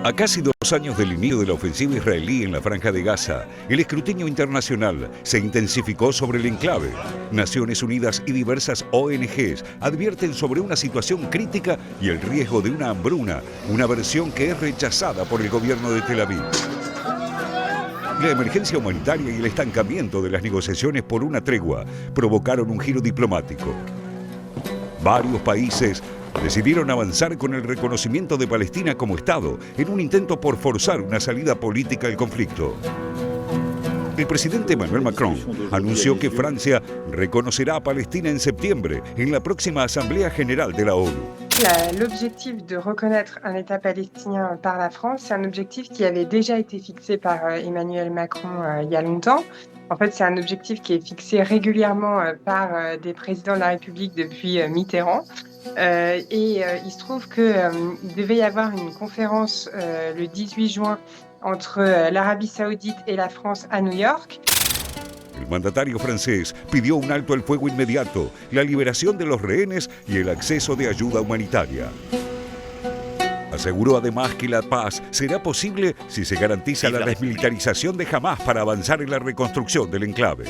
A casi 2 años del inicio de la ofensiva israelí en la Franja de Gaza, el escrutinio internacional se intensificó sobre el enclave. Naciones Unidas y diversas ONGs advierten sobre una situación crítica y el riesgo de una hambruna, una versión que es rechazada por el gobierno de Tel Aviv. La emergencia humanitaria y el estancamiento de las negociaciones por una tregua provocaron un giro diplomático. Varios países decidieron avanzar con el reconocimiento de Palestina como Estado en un intento por forzar una salida política al conflicto. El presidente Emmanuel Macron anunció que Francia reconocerá a Palestina en septiembre en la próxima Asamblea General de la ONU. L'objectif de reconnaître un État palestinien par la France, c'est un objectif qui avait déjà été fixé par Emmanuel Macron il y a longtemps. En fait, c'est un objectif qui est fixé régulièrement par des présidents de la République depuis Mitterrand. Il se trouve qu'il devait y avoir une conférence le 18 juin entre l'Arabie Saoudite et la France à New York. El mandatario francés pidió un alto al fuego inmediato, la liberación de los rehenes y el acceso de ayuda humanitaria. Aseguró además que la paz será posible si se garantiza la desmilitarización de Hamás para avanzar en la reconstrucción del enclave.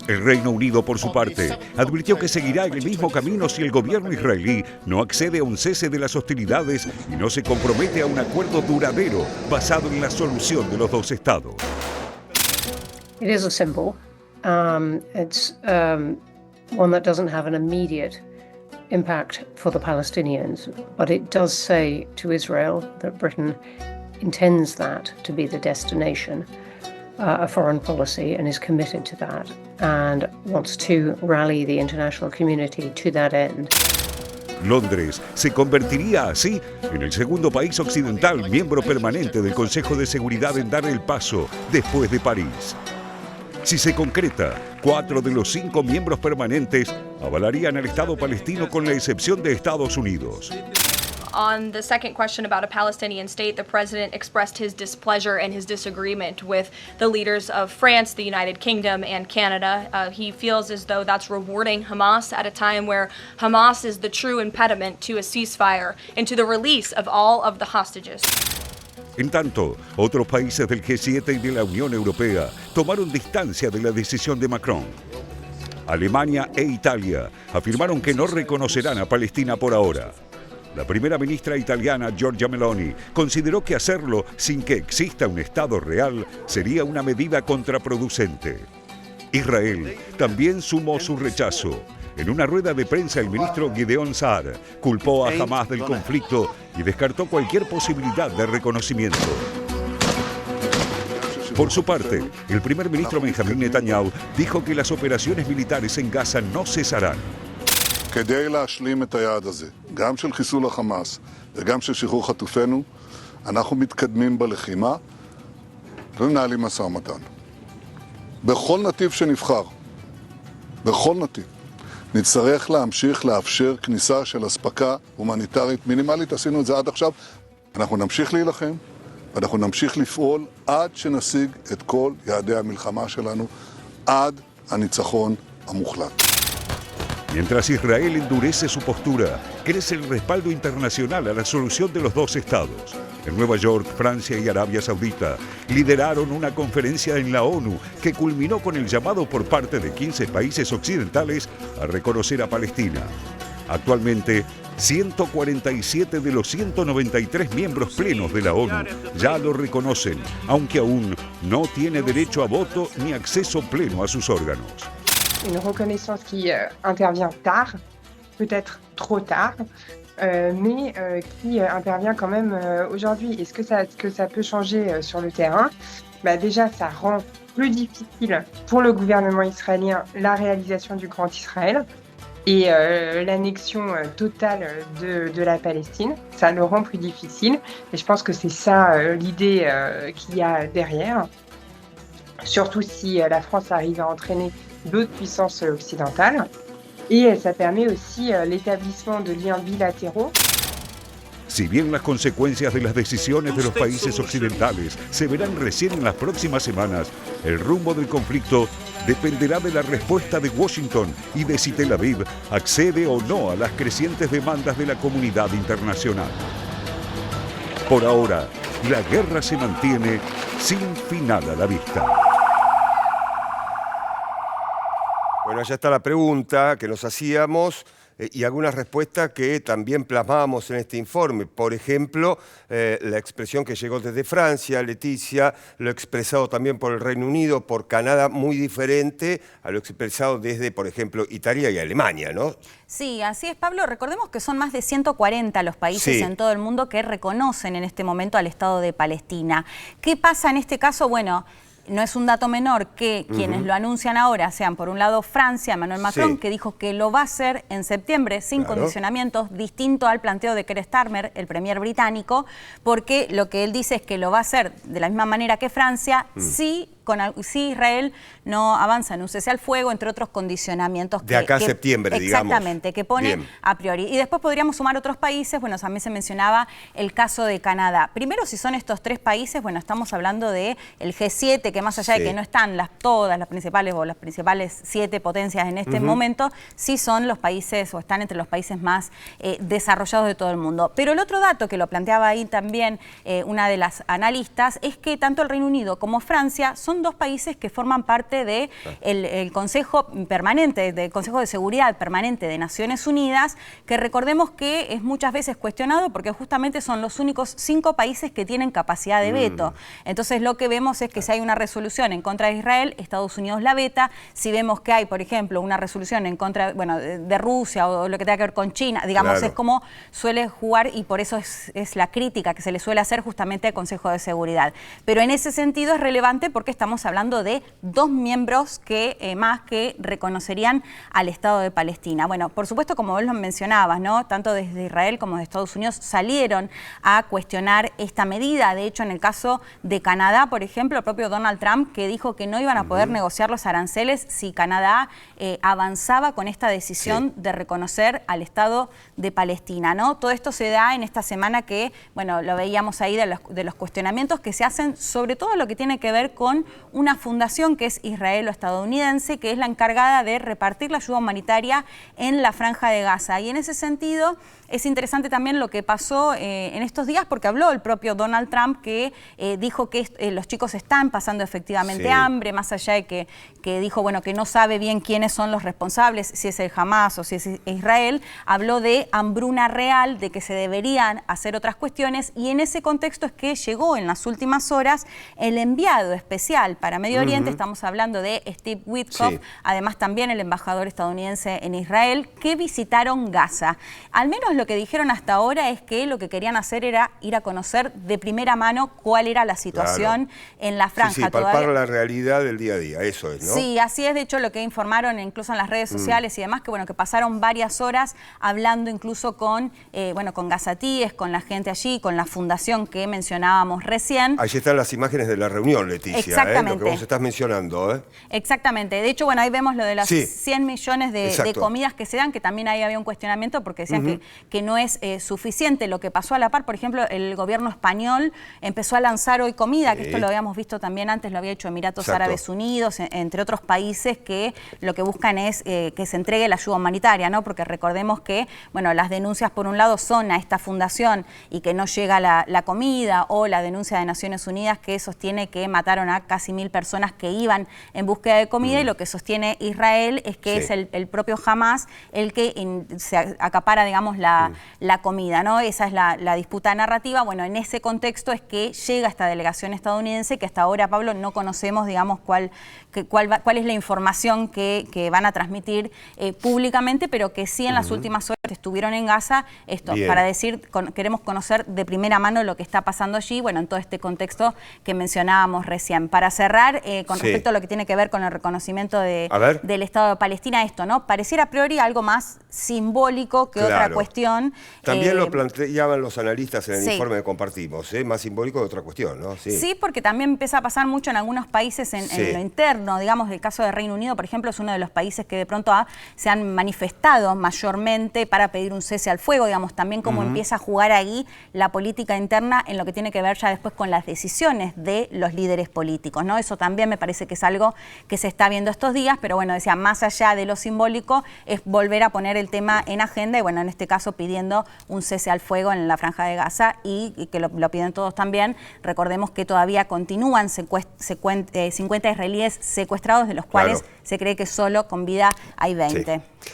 El Reino Unido, por su parte, advirtió que seguirá en el mismo camino si el gobierno israelí no accede a un cese de las hostilidades y no se compromete a un acuerdo duradero basado en la solución de los dos estados. It is a symbol. It's one that doesn't have an immediate impact for the Palestinians, but it does say to Israel that Britain intends that to be the destination, a foreign policy, and is committed to that, and wants to rally the international community to that end. Londres se convertiría así en el segundo país occidental miembro permanente del Consejo de Seguridad en dar el paso después de París. Si se concreta, 4 de los 5 miembros permanentes avalarían al Estado palestino con la excepción de Estados Unidos. On the second question about a Palestinian state, the president expressed his displeasure and his disagreement with the leaders of France, the United Kingdom, and Canada. He feels as though that's rewarding Hamas at a time where Hamas is the true impediment to a ceasefire and to the release of all of the hostages. En tanto, otros países del G7 y de la Unión Europea tomaron distancia de la decisión de Macron. Alemania e Italia afirmaron que no reconocerán a Palestina por ahora. La primera ministra italiana, Giorgia Meloni, consideró que hacerlo sin que exista un Estado real sería una medida contraproducente. Israel también sumó su rechazo. En una rueda de prensa, el ministro Gideon Saar culpó a Hamás del conflicto y descartó cualquier posibilidad de reconocimiento. Por su parte, el primer ministro Benjamin Netanyahu dijo que las operaciones militares en Gaza no cesarán. כדי להשלים את היעד הזה, גם של חיסול החמאס וגם של שחרור חטופינו, אנחנו מתקדמים בלחימה ומנהלים משא ומתן. בכל נתיב שנבחר, בכל נתיב, נצטרך להמשיך לאפשר כניסה של אספקה הומניטרית מינימלית. עשינו את זה עד עכשיו. אנחנו נמשיך להילחם, ואנחנו נמשיך לפעול עד שנשיג את כל יעדי המלחמה שלנו, עד הניצחון המוחלט. Mientras Israel endurece su postura, crece el respaldo internacional a la solución de los dos estados. En Nueva York, Francia y Arabia Saudita lideraron una conferencia en la ONU que culminó con el llamado por parte de 15 países occidentales a reconocer a Palestina. Actualmente, 147 de los 193 miembros plenos de la ONU ya lo reconocen, aunque aún no tiene derecho a voto ni acceso pleno a sus órganos. Une reconnaissance qui intervient tard, peut-être trop tard, mais qui intervient quand même aujourd'hui. Est-ce que ça peut changer sur le terrain? Déjà, ça rend plus difficile pour le gouvernement israélien la réalisation du Grand Israël et l'annexion totale de la Palestine. Ça le rend plus difficile et je pense que c'est ça l'idée qu'il y a derrière. Surtout si la France arrive à entraîner d'autres puissances occidentales. Et ça permet aussi l'établissement de liens bilatéraux. Si bien las consecuencias de las decisiones de los países occidentales se verán recién en las próximas semanas, el rumbo del conflicto dependerá de la respuesta de Washington y de si Tel Aviv accede o no a las crecientes demandas de la comunidad internacional. Por ahora, la guerra se mantiene sin final a la vista. Bueno, allá está la pregunta que nos hacíamos y algunas respuestas que también plasmábamos en este informe. Por ejemplo, la expresión que llegó desde Francia, Leticia, lo expresado también por el Reino Unido, por Canadá, muy diferente a lo expresado desde, por ejemplo, Italia y Alemania, ¿no? Sí, así es, Pablo. Recordemos que son más de 140 los países en todo el mundo que reconocen en este momento al Estado de Palestina. ¿Qué pasa en este caso? Bueno, no es un dato menor que quienes lo anuncian ahora sean, por un lado, Francia, Emmanuel Macron, que dijo que lo va a hacer en septiembre sin condicionamientos, distinto al planteo de Keir Starmer, el premier británico, porque lo que él dice es que lo va a hacer de la misma manera que Francia, si Israel no avanza en un cese al fuego, entre otros condicionamientos. De acá a septiembre, digamos. Exactamente, que pone a priori. Y después podríamos sumar otros países. Bueno, también se mencionaba el caso de Canadá. Primero, si son estos 3 países, bueno, estamos hablando del G7, que más allá de que no están todas las principales o las principales 7 potencias en este momento, sí son los países o están entre los países más desarrollados de todo el mundo. Pero el otro dato que lo planteaba ahí también una de las analistas es que tanto el Reino Unido como Francia son 2 países que forman parte del Consejo Permanente, del Consejo de Seguridad Permanente de Naciones Unidas, que recordemos que es muchas veces cuestionado porque justamente son los únicos 5 países que tienen capacidad de veto. Entonces lo que vemos es que si hay una resolución en contra de Israel, Estados Unidos la veta. Si vemos que hay, por ejemplo, una resolución en contra de Rusia o lo que tenga que ver con China, digamos, es como suele jugar y por eso es la crítica que se le suele hacer justamente al Consejo de Seguridad. Pero en ese sentido es relevante porque estamos hablando de 2 miembros más que reconocerían al Estado de Palestina. Bueno, por supuesto, como vos lo mencionabas, ¿no? Tanto desde Israel como de Estados Unidos salieron a cuestionar esta medida. De hecho, en el caso de Canadá, por ejemplo, el propio Donald Trump, que dijo que no iban a poder negociar los aranceles si Canadá avanzaba con esta decisión de reconocer al Estado de Palestina, ¿no? Todo esto se da en esta semana que, bueno, lo veíamos ahí de los cuestionamientos que se hacen sobre todo lo que tiene que ver con una fundación que es israelo-estadounidense, que es la encargada de repartir la ayuda humanitaria en la Franja de Gaza. Y en ese sentido es interesante también lo que pasó en estos días, porque habló el propio Donald Trump, que dijo que los chicos están pasando efectivamente hambre, más allá de que dijo, bueno, que no sabe bien quiénes son los responsables, si es el Hamas o si es Israel. Habló de hambruna real, de que se deberían hacer otras cuestiones, y en ese contexto es que llegó en las últimas horas el enviado especial para Medio Oriente, estamos hablando de Steve Witkoff, además también el embajador estadounidense en Israel, que visitaron Gaza. Al menos lo que dijeron hasta ahora es que lo que querían hacer era ir a conocer de primera mano cuál era la situación en la franja. Palpar la realidad del día a día, eso es, ¿no? Sí, así es. De hecho, lo que informaron incluso en las redes sociales y demás, que bueno, que pasaron varias horas hablando incluso con gazatíes, con la gente allí, con la fundación que mencionábamos recién. Allí están las imágenes de la reunión, Leticia. Exactamente. Lo que vos estás mencionando, Exactamente. De hecho, bueno, ahí vemos lo de las 100 millones de comidas que se dan, que también ahí había un cuestionamiento porque decían que no es suficiente. Lo que pasó a la par, por ejemplo, el gobierno español empezó a lanzar hoy comida, que esto lo habíamos visto también antes, lo había hecho Emiratos Árabes Unidos, entre otros países que lo que buscan es que se entregue la ayuda humanitaria, ¿no? Porque recordemos que, bueno, las denuncias por un lado son a esta fundación y que no llega la comida, o la denuncia de Naciones Unidas que sostiene que mataron a casi 1000 personas que iban en búsqueda de comida, y lo que sostiene Israel es que es el propio Hamas el que se acapara, digamos, la comida, ¿no? Esa es la disputa narrativa. Bueno, en ese contexto es que llega esta delegación estadounidense, que hasta ahora, Pablo, no conocemos, digamos, cuál es la información que van a transmitir públicamente, pero que sí en las últimas horas estuvieron en Gaza, para decir, queremos conocer de primera mano lo que está pasando allí, bueno, en todo este contexto que mencionábamos recién. Para para cerrar, con Sí. respecto a lo que tiene que ver con el reconocimiento A ver. del Estado de Palestina, esto, ¿no? Pareciera a priori algo más simbólico que otra Claro. cuestión. También lo planteaban los analistas en el sí. informe que compartimos, más simbólico de otra cuestión, ¿no? Sí, porque también empieza a pasar mucho en algunos países en lo interno, digamos, el caso de Reino Unido, por ejemplo, es uno de los países que de pronto se han manifestado mayormente para pedir un cese al fuego, digamos, también cómo empieza a jugar ahí la política interna en lo que tiene que ver ya después con las decisiones de los líderes políticos, ¿no? Eso también me parece que es algo que se está viendo estos días, pero bueno, decía, más allá de lo simbólico, es volver a poner el tema en agenda y bueno, en este caso pidiendo un cese al fuego en la Franja de Gaza y que lo piden todos también. Recordemos que todavía continúan 50 israelíes secuestrados, de los cuales se cree que solo con vida hay 20. Sí.